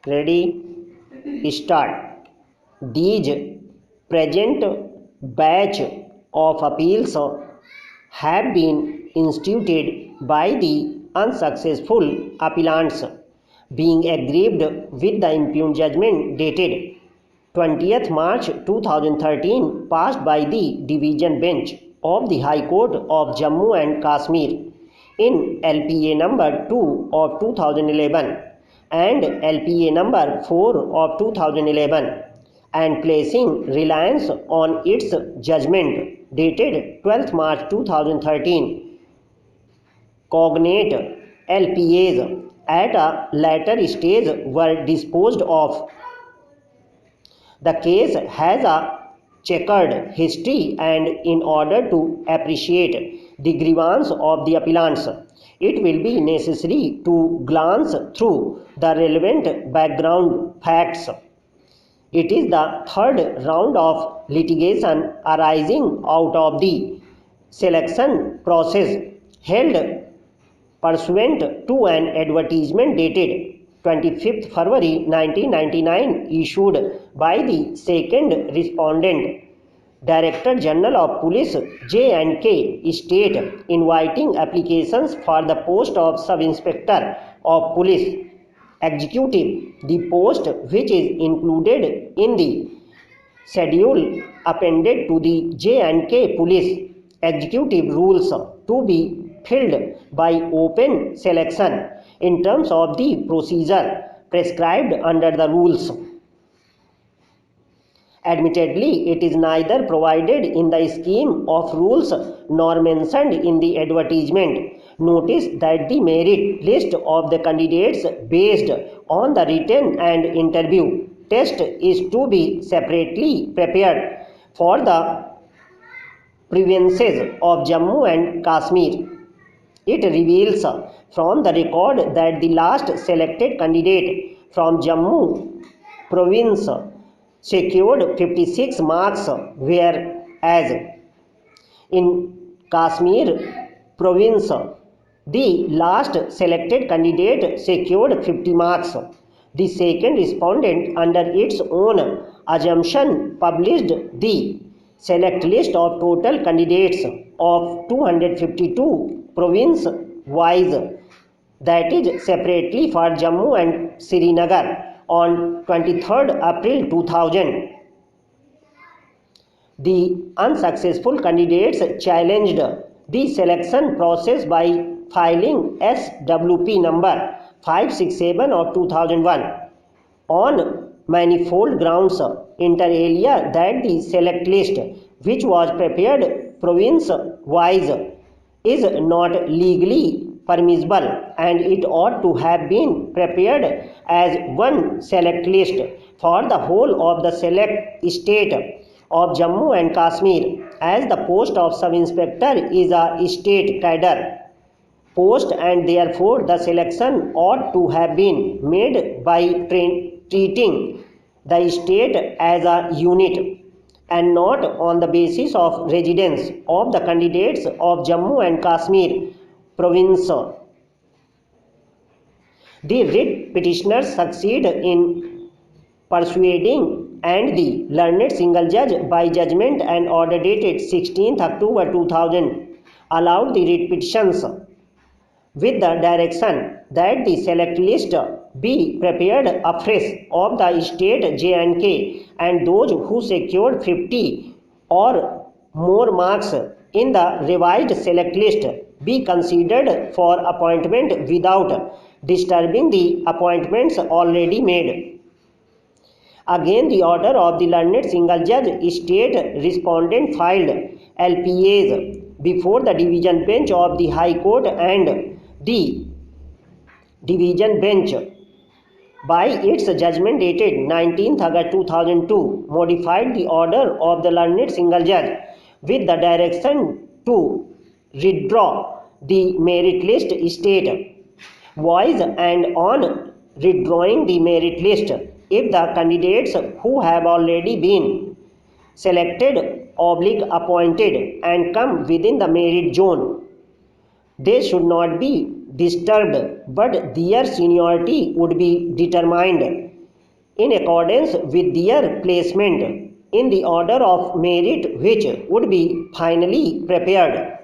Ready? Start. These present batch of appeals have been instituted by the unsuccessful appellants, being aggrieved with the impugned judgment dated 20th March 2013 passed by the Division Bench of the High Court of Jammu and Kashmir in LPA number 2 of 2011 and LPA number 4 of 2011, and placing reliance on its judgment dated 12th March 2013. Cognate LPAs at a later stage were disposed of. The case has a checkered history, and in order to appreciate the grievance of the appellants, it will be necessary to glance through the relevant background facts. It is the third round of litigation arising out of the selection process held pursuant to an advertisement dated 25th February 1999 issued by the second respondent, Director General of Police J&K State, inviting applications for the post of Sub-Inspector of Police Executive, the post which is included in the schedule appended to the J&K Police Executive Rules to be filled by open selection in terms of the procedure prescribed under the rules. Admittedly, it is neither provided in the scheme of rules nor mentioned in the advertisement. Notice that the merit list of the candidates based on the written and interview test is to be separately prepared for the provinces of Jammu and Kashmir. It reveals from the record that the last selected candidate from Jammu province secured 56 marks, whereas in Kashmir province the last selected candidate secured 50 marks. The second respondent, under its own assumption, published the select list of total candidates of 252 province wise, that is separately for Jammu and Srinagar, on 23rd April 2000. The unsuccessful candidates challenged the selection process by filing SWP number 567 of 2001 on manifold grounds, inter alia that the select list, which was prepared province wise, is not legally permissible, and it ought to have been prepared as one select list for the whole of the select state of Jammu and Kashmir, as the post of Sub-Inspector is a state cadre post, and therefore the selection ought to have been made by treating the state as a unit and not on the basis of residence of the candidates of Jammu and Kashmir province. The writ petitioners succeed in persuading, and the learned single judge by judgment and order dated 16th October 2000 allowed the writ petitions with the direction that the select list be prepared afresh of the state J&K, and those who secured 50 or more marks in the revised select list be considered for appointment without disturbing the appointments already made. Again, the order of the learned single judge state respondent filed LPAs before the Division Bench of the High Court, and the Division Bench, by its judgment dated 19th August 2002, modified the order of the learned single judge with the direction to withdraw the merit list state wise, and on withdrawing the merit list, if the candidates who have already been selected appointed and come within the merit zone, they should not be disturbed, but their seniority would be determined in accordance with their placement in the order of merit which would be finally prepared